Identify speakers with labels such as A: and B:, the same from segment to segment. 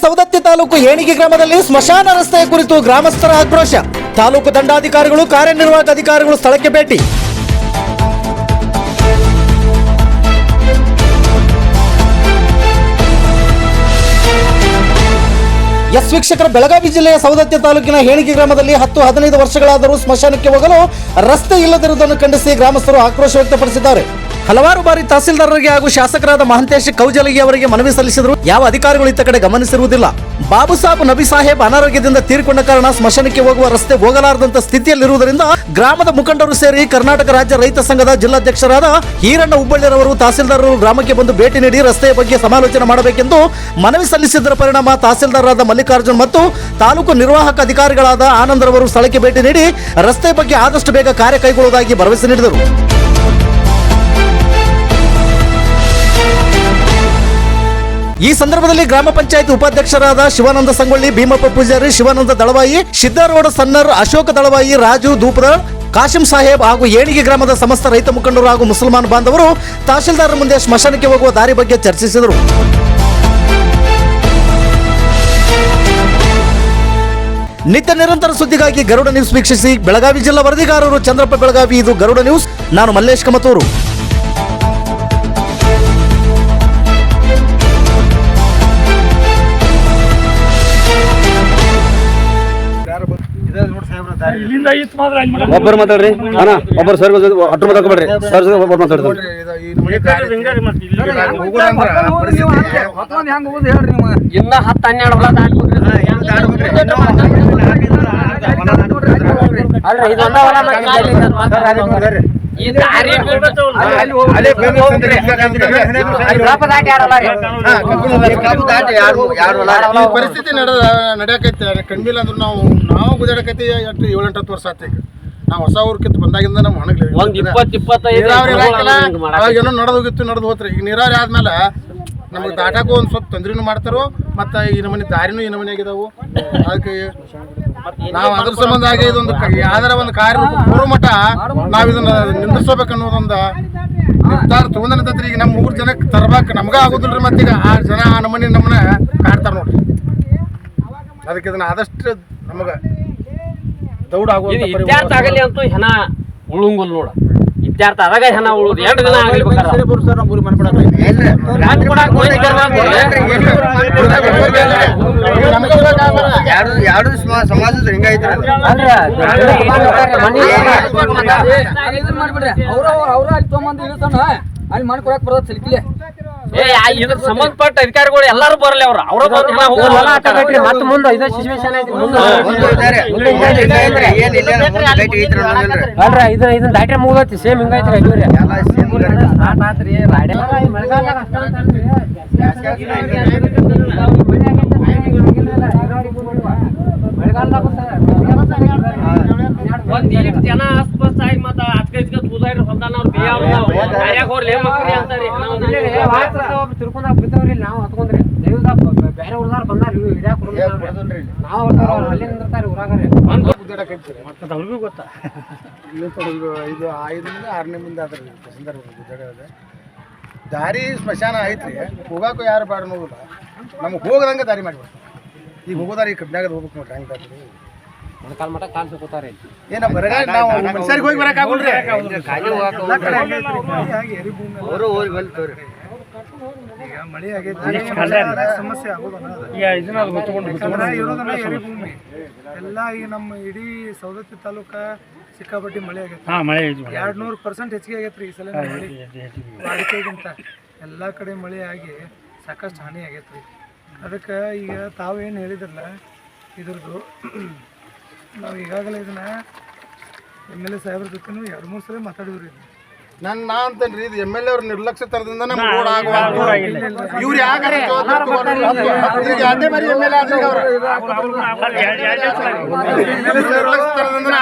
A: ಸವದತ್ತಿ ತಾಲೂಕು ಏಣಿಗೆ ಗ್ರಾಮದಲ್ಲಿ ಸ್ಮಶಾನ ರಸ್ತೆಯ ಕುರಿತು ಗ್ರಾಮಸ್ಥರ ಆಕ್ರೋಶ. ತಾಲೂಕು ದಂಡಾಧಿಕಾರಿಗಳು, ಕಾರ್ಯನಿರ್ವಾಹಕ ಅಧಿಕಾರಿಗಳು ಸ್ಥಳಕ್ಕೆ ಭೇಟಿ. ಎಸ್ ವೀಕ್ಷಕರ, ಬೆಳಗಾವಿ ಜಿಲ್ಲೆಯ ಸವದತ್ತಿ ತಾಲೂಕಿನ ಏಣಿಗೆ ಗ್ರಾಮದಲ್ಲಿ 10-15 ವರ್ಷಗಳಾದರೂ ಸ್ಮಶಾನಕ್ಕೆ ಹೋಗಲು ರಸ್ತೆ ಇಲ್ಲದಿರುವುದನ್ನು ಖಂಡಿಸಿ ಗ್ರಾಮಸ್ಥರು ಆಕ್ರೋಶ ವ್ಯಕ್ತಪಡಿಸಿದ್ದಾರೆ. ಹಲವಾರು ಬಾರಿ ತಹಸೀಲ್ದಾರರಿಗೆ ಹಾಗೂ ಶಾಸಕರಾದ ಮಹಂತೇಶ್ ಕೌಜಲಗಿ ಅವರಿಗೆ ಮನವಿ ಸಲ್ಲಿಸಿದರು. ಯಾವ ಅಧಿಕಾರಿಗಳು ಇತ್ತ ಕಡೆ ಗಮನಿಸಿರುವುದಿಲ್ಲ. ಬಾಬು ಸಾಬ್ ನಬಿ ಸಾಹೇಬ್ ಅನಾರೋಗ್ಯದಿಂದ ತೀರಿಕೊಂಡ ಕಾರಣ ಸ್ಮಶಾನಕ್ಕೆ ಹೋಗುವ ರಸ್ತೆ ಹೋಗಲಾರದಂತ ಸ್ಥಿತಿಯಲ್ಲಿರುವುದರಿಂದ ಗ್ರಾಮದ ಮುಖಂಡರು ಸೇರಿ ಕರ್ನಾಟಕ ರಾಜ್ಯ ರೈತ ಸಂಘದ ಜಿಲ್ಲಾಧ್ಯಕ್ಷರಾದ ಈರಣ್ಣ ಹುಬ್ಬಳ್ಳಿರವರು ತಹಸೀಲ್ದಾರರು ಗ್ರಾಮಕ್ಕೆ ಬಂದು ಭೇಟಿ ನೀಡಿ ರಸ್ತೆಯ ಬಗ್ಗೆ ಸಮಾಲೋಚನೆ ಮಾಡಬೇಕೆಂದು ಮನವಿ ಸಲ್ಲಿಸಿದ್ದರ ಪರಿಣಾಮ ತಹಸೀಲ್ದಾರರಾದ ಮಲ್ಲಿಕಾರ್ಜುನ್ ಮತ್ತು ತಾಲೂಕು ನಿರ್ವಾಹಕ ಅಧಿಕಾರಿಗಳಾದ ಆನಂದರವರು ಸ್ಥಳಕ್ಕೆ ಭೇಟಿ ನೀಡಿ ರಸ್ತೆ ಬಗ್ಗೆ ಆದಷ್ಟು ಬೇಗ ಕಾರ್ಯ ಕೈಗೊಳ್ಳುವುದಾಗಿ ಭರವಸೆ ನೀಡಿದರು. ಈ ಸಂದರ್ಭದಲ್ಲಿ ಗ್ರಾಮ ಪಂಚಾಯತ್ ಉಪಾಧ್ಯಕ್ಷರಾದ ಶಿವಾನಂದ ಸಂಗೊಳ್ಳಿ, ಭೀಮಪ್ಪ ಪೂಜಾರಿ, ಶಿವಾನಂದ ದಳವಾಯಿ, ಸಿದ್ದಾರೂಢ ಸನ್ನರ್, ಅಶೋಕ ದಳವಾಯಿ, ರಾಜು ದೂಪದಳ್, ಕಾಶಿಂ ಸಾಹೇಬ್ ಹಾಗೂ ಏಣಿಗೆ ಗ್ರಾಮದ ಸಮಸ್ತ ರೈತ ಮುಖಂಡರು ಹಾಗೂ ಮುಸಲ್ಮಾನ್ ಬಾಂಧವರು ತಹಶೀಲ್ದಾರ್ ಮುಂದೆ ಸ್ಮಶಾನಕ್ಕೆ ಹೋಗುವ ದಾರಿ ಬಗ್ಗೆ ಚರ್ಚಿಸಿದರು. ನಿತ್ಯ ನಿರಂತರ ಸುದ್ದಿಗಾಗಿ ಗರುಡ ನ್ಯೂಸ್ ವೀಕ್ಷಿಸಿ. ಬೆಳಗಾವಿ ಜಿಲ್ಲಾ ವರದಿಗಾರರು ಚಂದ್ರಪ್ಪ ಬೆಳಗಾವಿ. ಇದು ಗರುಡ ನ್ಯೂಸ್. ನಾನು ಮಲ್ಲೇಶ್ ಕಮತೂರು.
B: ಒಬ್ಬರು ಮಾತಾಡ್ರಿ ಅಣ್ಣ, ಒಬ್ಬರು ಸರ್ ಅಟ್ರು ಮಾತಾಡ್ಕೊಬೇಡ್ರಿ. ಸರ್ ಒಬ್ಬರು ಮಾತಾಡ್ತಾರೆ.
C: ಇನ್ನ 10-12 ಹೊಲ ಅಲ್ರಿ, ಇದೊಂದ ಹೊಲ
D: ಪರಿಸ್ಥಿತಿ ನಡೆಯಕೈತೆ. ಕಣ್ಮಿಲ್ಲ ಅಂದ್ರೆ ನಾವು ಗುದಾಡಕೈತಿ. ಎಷ್ಟು 7-8 ವರ್ಷ ಆತ. ನಾವು ಹೊಸ ಊರ್ಕಿತ್ತು ಬಂದಾಗಿಂದ ನಮ್ಮ ಹಣಗ್ಲಿ ಏನೋ ನಡೆದು ಹೋತ್ರಿ. ಈಗ ನೀರಾವರಿ ಆದ್ಮೇಲೆ ನಮಗೆ ದಾಟಾಕು ಒಂದು ಸ್ವಲ್ಪ ತೊಂದ್ರೆನೂ ಮಾಡ್ತಾರೋ. ಮತ್ತು ಈ ನಮೂನಿ ದಾರಿನೂ ಈ ನಮೂನಿ ಆಗಿದಾವು. ಅದಕ್ಕೆ ನಾವು ಅದ್ರ ಸಂಬಂಧ ಆಗಿ ಇದೊಂದು ಯಾವ್ದಾರ ಒಂದು ಕಾರ್ಯ ಪೂರ್ವ ಮಟ್ಟ ನಾವು ಇದನ್ನ ನಿಂದಿಸ್ಕೋಬೇಕು ಅನ್ನೋದೊಂದು ನಿರ್ಧಾರ ತಗೊಂಡಂತಂದ್ರೆ ಈಗ ನಮ್ಮ 3 ಜನಕ್ಕೆ ತರಬೇಕು ನಮ್ಗೆ ಆಗೋದಿಲ್ರಿ. ಮತ್ತೀಗ ಆ ಜನ ಆ ನಮ್ಮನ್ನ ಕಾಡ್ತಾರೆ ನೋಡ್ರಿ. ಅದಕ್ಕೆ ಇದನ್ನ ಆದಷ್ಟು ನಮಗೆ ದೌಡ್ ಆಗೋದು
C: ಇತ್ಯರ್ಥ ಆಗಲಿ ಅಂತೂ ಹೆಣ ಉಳುಂಗುಲ್ ನೋಡ. ಇತ್ಯರ್ಥ ಆದಾಗ ಹೆಣ ಉಳುದು 2 ದಿನ
B: ಎರಡು ಸಮಾಜದ ಹಿಂಗೈತಿ.
E: ಅಲ್ಲಿ ಮಾಡ್ಕೊಡಕ್ ಬರೋದು ಸಿಲ್ಕಿಲೆ.
C: ಇದ್ರ ಸಂಬಂಧಪಟ್ಟ ಅಧಿಕಾರಿಗಳು ಎಲ್ಲಾರು ಬರಲಿ. ಅವ್ರ ಮತ್ತೆ ಮುಂದೆ ಇದೇ ಸಿಚುವೇಶನ್ ಐತಿ. ಅಲ್ರಿ ಇದನ್ನ ದಾಟ್ರೆ ಮುಗತಿ ಸೇಮ್ ಹಿಂಗೈತ್ರಿ. ಒಂದೀಟ್ ಜನ ಆಸ್ಪಾಸ್ ಆಗಿ ಮತ್ತ ಅದ್ಕೈದ್ಕ ಕೂದಾಡ್ರಿ ಹೊಂದಾನವ್ರು ಬೇಯಾರ್ಯಾಗ ಹೋರ್ಲಿ ಮಕ್ರಿ ಅಂತಾರಿ. ತಿರ್ಕೊಂಡಾಗ ಬಿದ್ದವ್ರಿ ನಾವು ಹತ್ಕೊಂಡ್ರಿ ಬೇರೆ ಊರ್ದಾರ ಬಂದಾರ ಹಿಡ್ಯಾಕ ನಾವು ಅಲ್ಲಿ ನಿಂದಿರ್ತಾರ ಊರಾಗ್ರಿ. ಅವ್ರಿಗೂ ಗೊತ್ತಾ
D: ಇದು 5ರಿಂದ 6ನೇ ಮುಂದೆ ಆದ್ರಿ ಸಂದರ್ಭ ಗುದ್ದಾಡೋದು. ದಾರಿ ಸ್ಮಶಾನ ಐತ್ರಿ, ಹೋಗಾಕು ಯಾರು ಬೇಡ ಅನ್ನೋದಿಲ್ಲ. ನಮ್ಗೆ ಹೋಗದಂಗೆ ದಾರಿ ಮಾಡಿಬಿಡ್ತಾರೆ. ಈಗ ಹೋಗೋದಾರಿ ಈ ಕಬ್ಬಿನಾಗದ ಹೋಗ್ಬೇಕು ನೋಡ್ರಿ. ಹಂಗೆ ದಾರಿ
C: ಮೊಣಕಾಲ್ ಮಠ ಕಾಲ್ ಸುತ್ತಾರ.
D: ಏನ ಬರಗಾಲ ನಾವು ಮನುಷ್ಯರಿಗೆ ಹೋಗಿ ಬರಕ್ ಆಗುಲ್ರಿ.
B: ಅವರು ಹೋಗಿ ಬಂತವ್ರಿ.
D: ಈಗ ಮಳೆ ಆಗೈತಿ, ಸಮಸ್ಯೆ ಆಗೋದನ್ನ ಎರಿಭೂಮಿ ಎಲ್ಲ. ಈಗ ನಮ್ಮ ಇಡೀ ಸವದತ್ತಿ ತಾಲೂಕ ಸಿಕ್ಕಾಪಟ್ಟಿ ಮಳೆ ಆಗೈತಿ. 200% ಹೆಚ್ಚಿಗೆ ಆಗೈತ್ರಿ ಈ ಸಲ ಮಳೆ. ವಾಡಿಕೆಗಿಂತ ಎಲ್ಲ ಕಡೆ ಮಳೆ ಆಗಿ ಸಾಕಷ್ಟು ಹಾನಿ ಆಗೈತ್ರಿ. ಅದಕ್ಕೆ ಈಗ ತಾವೇನು ಹೇಳಿದ್ರಲ್ಲ ಇದ್ರದ್ದು, ನಾವು ಈಗಾಗಲೇ ಇದನ್ನ MLA ಸಾಹೇಬ್ರ ಜೊತೆನೂ 2-3 ಸಲ ಮಾತಾಡಿದ್ರಿ. ನಾ ಅಂತನ್ರಿ, ಇದು MLA ಅವ್ರ ನಿರ್ಲಕ್ಷ್ಯ ತರದಿಂದ ನಮ್ಗೆ ರೋಡ್ ಆಗುವ ಇವ್ರು ಯಾಕಂದ್ರೆ ಅದೇ ಮರಿ MLA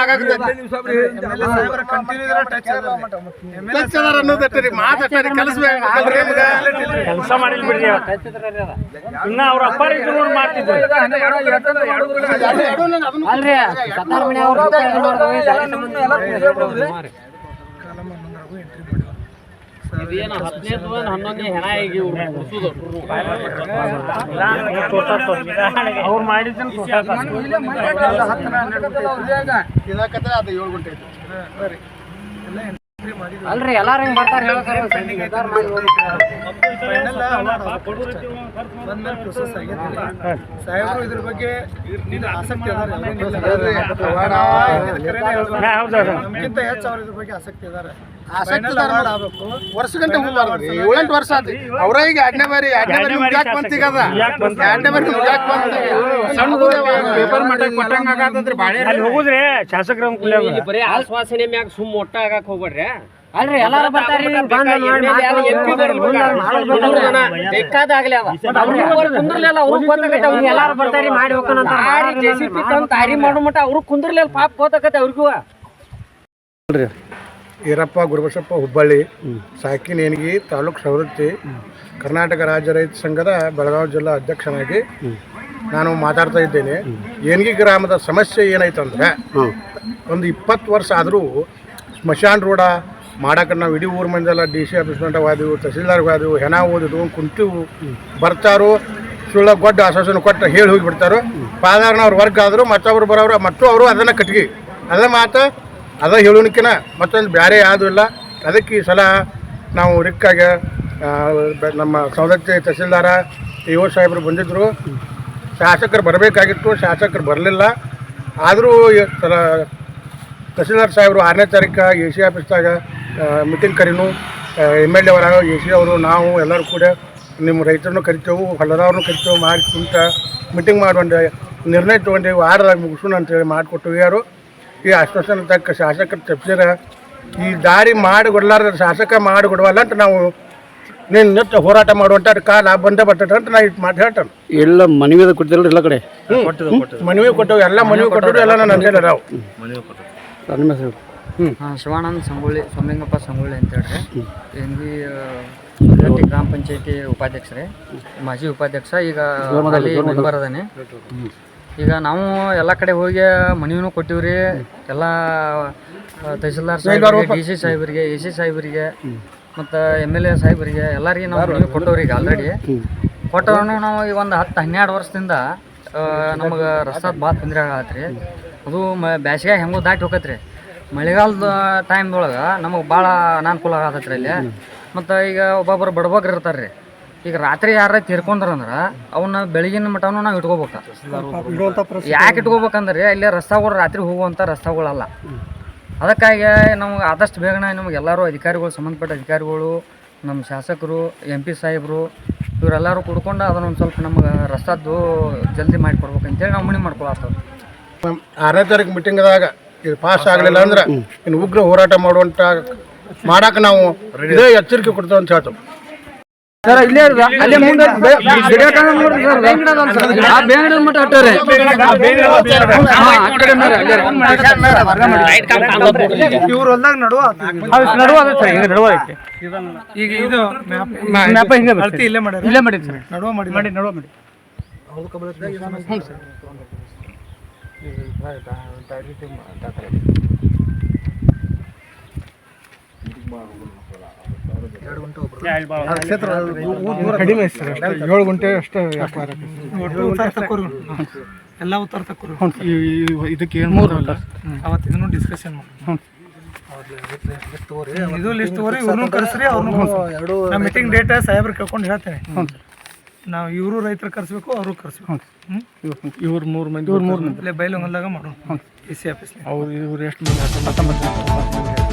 D: ಅನ್ನೋದಟ್ಟರಿ ಮಾತಾಡ್ತಾರೆ. ಕೆಲಸ ಮಾಡಿಲ್ಲ ಬಿಡ್ರಿ. ಇನ್ನ ಅವ್ರ ಅಪ್ಪ ಮಾಡ್ತಿದ್ರು.
C: ಇದೇನು 15 11 ಹೆಣ ಈಗ ಉಳಿಸೋದು
F: ಅವ್ರು ಮಾಡಿದ್ದನ್ನು
C: ಅಲ್ರಿ ಎಲ್ಲಾರು ಹಿಂಗ್ ಬರ್ತಾರೆ
D: ಸಾಹೇಬರು ಇದ್ರ ಬಗ್ಗೆ ಆಸಕ್ತಿ ನಮ್ಗಿಂತ ಹೆಚ್ಚು ಅವ್ರ ಇದ್ರ ಬಗ್ಗೆ ಆಸಕ್ತಿ ಇದಾರೆ.
G: ವರ್ಷ ಗಂಟೆ ಹೋಗ್ಬಾರ್ದು 7-8 ವರ್ಷ ಆಯ್ತು ಅವ್ರ ಈಗ ಎರಡನೇ ಬಾರಿ ಯಾಕೆ ಬಂತೀಗದ ಎರಡನೇ ಬಾರಿ ಪೇಪರ್ ಮಾಡಕ್ ಕೊಟ್ಟಂಗ ಆಗತ್ತಂದ್ರೆ ಬಾಳೆ
F: ಅಲ್ಲಿ ಹೋಗುದ್ರಿ ಶಾಸಕರ
C: ಇಲ್ಲಿ ಬರೀ ಆಶ್ವಾಸನೆ ಮ್ಯಾಗ ಸುಮ್ ಒಟ್ಟ ಆಗಕ್ ಹೋಗ್ಬೇಡ್ರಿ.
E: ಅಲ್ರಿ ಎಲ್ಲಾರು ಬರ್ತಾರ್ರಿ
C: ಬೇಕಾದಾಗ್ಲಿ ಅವ ಕುಂದ್ರಲಿಲ್ಲ ಅವ್ರು ಗೊತ್ತಾಗತ್ತೆ.
E: ಎಲ್ಲಾರು ಬರ್ತಾರಿ ಮಾಡಿ ಹೋಗೋಣಂತ
C: JCB ತಂದು ತಾರಿ ಮಾಡೋ ಮಟ್ಟ ಅವ್ರು ಕುಂದ್ರಲಿಲ್ಲ ಪಾಪ ಗೊತ್ತಾಗತ್ತೆ ಅವ್ರಿಗೂ.
G: ಈರಪ್ಪ ಗುರುಬಸಪ್ಪ ಹುಬ್ಬಳ್ಳಿ ಸಾಕಿನೇನಿಗಿ ತಾಲೂಕು ಸವದತ್ತಿ ಕರ್ನಾಟಕ ರಾಜ್ಯ ರೈತ ಸಂಘದ ಬೆಳಗಾವಿ ಜಿಲ್ಲಾ ಅಧ್ಯಕ್ಷನಾಗಿ ನಾನು ಮಾತಾಡ್ತಾ ಇದ್ದೇನೆ. ಏನ್ಗಿ ಗ್ರಾಮದ ಸಮಸ್ಯೆ ಏನಾಯ್ತಂದ್ರೆ ಒಂದು 20 ವರ್ಷ ಆದರೂ ಸ್ಮಶಾನ ರೋಡ ಮಾಡಕ್ಕೆ ನಾವು ಇಡೀ ಊರು ಮಂದಿಯೆಲ್ಲ DC ಆಫೀಸ್ ಗಂಟ ಹೋದೆವು, ತಹಸೀಲ್ದಾರ್ಗೆ ಹೋದೆವು, ಹೆಣ ಓದಿದ್ವು, ಕುಂತೀವು. ಬರ್ತಾರೋ ಸುಳ್ಳ ಗೊಡ್ಡ ಆಶ್ವಾಸನೆ ಕೊಟ್ಟು ಹೇಳಿ ಹೋಗಿಬಿಡ್ತಾರೋ. ಪಾದಾರಣ ಅವ್ರ ವರ್ಗ ಆದರು ಮತ್ತೊಬ್ರು ಬರೋರು ಮತ್ತು ಅವರು ಅದನ್ನು ಕಟ್ಗಿ ಅದೇ ಮಾತು ಅದ ಹೇಳೋಣಕ್ಕಿನ ಮತ್ತೊಂದು ಬೇರೆ ಯಾವುದೂ ಇಲ್ಲ. ಅದಕ್ಕೆ ಈ ಸಲ ನಾವು ರಿಕ್ಕಾಗೆ ನಮ್ಮ ಸವದತ್ತಿ ತಹಸೀಲ್ದಾರ ಇವರು ಸಾಹೇಬರು ಬಂದಿದ್ದರು. ಶಾಸಕರು ಬರಬೇಕಾಗಿತ್ತು, ಶಾಸಕರು ಬರಲಿಲ್ಲ. ಆದರೂ ತಹಸೀಲ್ದಾರ್ ಸಾಹೇಬರು 6ನೇ ತಾರೀಕು AC ಆಫೀಸ್ದಾಗ ಮೀಟಿಂಗ್ ಕರೀನು MLA ಅವರ AC ಅವರು ನಾವು ಎಲ್ಲರೂ ಕೂಡ ನಿಮ್ಮ ರೈತರನ್ನು ಕರಿತೇವೆ, ಹೊಲದವ್ರನ್ನೂ ಕರಿತೇವೆ, ಮಾಡಿ ಕುಂತ ಮೀಟಿಂಗ್ ಮಾಡುವಂಡೆ ನಿರ್ಣಯ ತೊಗೊಂಡೇವು. ವಾರದಾಗ ಮುಗಿಸೋಣ ಅಂತೇಳಿ ಮಾಡಿಕೊಟ್ಟು ಯಾರು ಈ ಆಶ್ವಾಸನೆ ತಕ್ಕ ಶಾಸಕರು ತಪ್ಪಿಸಿರ ಈ ದಾರಿ ಮಾಡಿಕೊಡ್ಲಾರ್ದ ಶಾಸಕ ಮಾಡಿಕೊಡುವಲ್ಲ ಅಂತ ನಾವು ನಿನ್ನ ಹೋರಾಟ ಮಾಡುವಂಥ ಕಾಲ ಬಂದೇ ಬರ್ತದೆ ಅಂತ ನಾ ಇಟ್ಟು ಮಾತು ಹೇಳ್ತಾನೆ.
B: ಎಲ್ಲ ಮನವಿ ಕೊಡ್ತಿರಲ್ಲ ಎಲ್ಲ ಕಡೆ
G: ಮನವಿ ಕೊಟ್ಟವು, ಎಲ್ಲ ಮನವಿ ಕೊಟ್ಟರು ಎಲ್ಲ ನಾನು ಅಂದಿಲ್ಲ ನಾವು
B: ನಿಮ್ಮ ಹೆಸರು?
E: ಶಿವಾನಂದ ಸಂಗೊಳ್ಳಿ, ಸೋಮಲಿಂಗಪ್ಪ ಸಂಗೊಳ್ಳಿ ಅಂತ ಹೇಳ್ರಿ. ಇಲ್ಲಿ ಗ್ರಾಮ ಪಂಚಾಯತಿ ಉಪಾಧ್ಯಕ್ಷರೇ, ಮಾಜಿ ಉಪಾಧ್ಯಕ್ಷ, ಈಗ ಮೆಂಬರ್ ಅದಾನೆ. ಈಗ ನಾವು ಎಲ್ಲ ಕಡೆ ಹೋಗಿ ಮನವಿನೂ ಕೊಟ್ಟಿವ್ರಿ. ಎಲ್ಲ ತಹಸೀಲ್ದಾರ್ ಸಾಹೇಬರಿಗೆ, DC ಸಾಹೇಬರಿಗೆ, AC ಸಾಹೇಬರಿಗೆ ಮತ್ತು MLA ಸಾಹೇಬರಿಗೆ ಎಲ್ಲರಿಗೆ ನಾವು ಮನವಿ ಕೊಟ್ಟವ್ರಿ. ಈಗ ಆಲ್ರೆಡಿ ಕೊಟ್ಟವ್ರು ನಾವು ಈಗ ಒಂದು 10-12 ವರ್ಷದಿಂದ ನಮಗೆ ರಸ್ತಾದ ಭಾಳ ತೊಂದರೆ ಆಗತ್ರಿ. ಅದು ಬ್ಯಾಸಿಗೆ ಹೆಂಗೋ ದಾಟಿ ಹೋಗತ್ರಿ. ಮಳೆಗಾಲದ ಟೈಮ್ದೊಳಗೆ ನಮಗೆ ಭಾಳ ಅನಾನುಕೂಲ ಆಗತ್ತೈತ್ರಿ ಅಲ್ಲಿ. ಮತ್ತು ಈಗ ಒಬ್ಬೊಬ್ಬರು ಬಡಬಗ್ರು ಇರ್ತಾರೆ ರೀ. ಈಗ ರಾತ್ರಿ ಯಾರ ತೀರ್ಕೊಂಡ್ರಂದ್ರೆ ಅವನ್ನ ಬೆಳಗಿನ ಮಟನೂ ನಾವು ಇಟ್ಕೋಬೇಕು. ಯಾಕೆ ಇಟ್ಕೋಬೇಕಂದ್ರೆ ಇಲ್ಲಿ ರಸ್ತೆಗಳು ರಾತ್ರಿ ಹೋಗುವಂಥ ರಸ್ತೆಗಳಲ್ಲ. ಅದಕ್ಕಾಗಿ ನಮ್ಗೆ ಆದಷ್ಟು ಬೇಗನೆ ನಮ್ಗೆ ಎಲ್ಲರೂ ಅಧಿಕಾರಿಗಳು, ಸಂಬಂಧಪಟ್ಟ ಅಧಿಕಾರಿಗಳು, ನಮ್ಮ ಶಾಸಕರು, MP ಸಾಹೇಬರು ಇವರೆಲ್ಲರೂ ಕುಡ್ಕೊಂಡು ಅದನ್ನು ಒಂದು ಸ್ವಲ್ಪ ನಮ್ಗೆ ರಸ್ತಾದ್ದು ಜಲ್ದಿ ಮಾಡಿಕೊಡ್ಬೇಕಂತೇಳಿ ನಾವು ಮನೆ ಮಾಡ್ಕೊಳತ್ತವ್ರು.
G: 6ನೇ ತಾರೀಕು ಮೀಟಿಂಗ್ದಾಗ ಇದು ಪಾಸ್ ಆಗಲಿಲ್ಲ ಅಂದ್ರೆ ಇನ್ನು ಉಗ್ರ ಹೋರಾಟ ಮಾಡುವಂಥ ಮಾಡಕ್ಕೆ ನಾವು ಇದೇ ಎಚ್ಚರಿಕೆ ಕೊಡ್ತೇವೆ ಅಂತ ಹೇಳ್ತೇವೆ.
E: ಸರ್ ಇಲ್ಲೇ ಅಲ್ಲೇ ಮುಂದೆ ಮಟ್ಟ ಅಟ್ಟರೆ
D: ಇವ್ರ ಹೊಲ್ದಾಗ ನಡುವ ಈಗ ಇದು ಅಳತಿ ಇಲ್ಲೇ ಮಾಡಿ ನಡುವ ಮಾಡಿ
G: ಕಡಿಮೆ 7 ಗಂಟೆ ಅಷ್ಟೇ ವ್ಯಾಪಾರ.
D: ಎಲ್ಲ ಉತ್ತರ ತಕ್ಕೋರು
G: ಇದಕ್ಕೆ
D: ಅವತ್ತು ಇದನ್ನು ಡಿಸ್ಕಷನ್ ಮಾಡಿ ಇದು ಲಿಸ್ಟ್ ತಗೋರಿ, ಇವ್ರನ್ನೂ ಕರೆಸ್ರಿ, ಅವ್ರನ್ನೂ ಮೀಟಿಂಗ್ ಡೇಟ್ ಸಾಹೇಬ್ರು ಕೇಳ್ಕೊಂಡು ಹೇಳ್ತೇನೆ. ನಾವು ಇವರು ರೈತರು ಕರೆಸ್ಬೇಕು, ಅವರು ಕರೆಸ್ಬೇಕು.
G: ಇವ್ರು 3 ಮಂದಿ
D: ಇಲ್ಲೇ ಬೈಲೊಂಗಲ್ದಾಗ ಮಾಡೋಣ AC ಆಫೀಸ್.
G: ಅವ್ರು ಇವ್ರು ಎಷ್ಟು ಮಂದಿ? 19 ಮಂದಿ.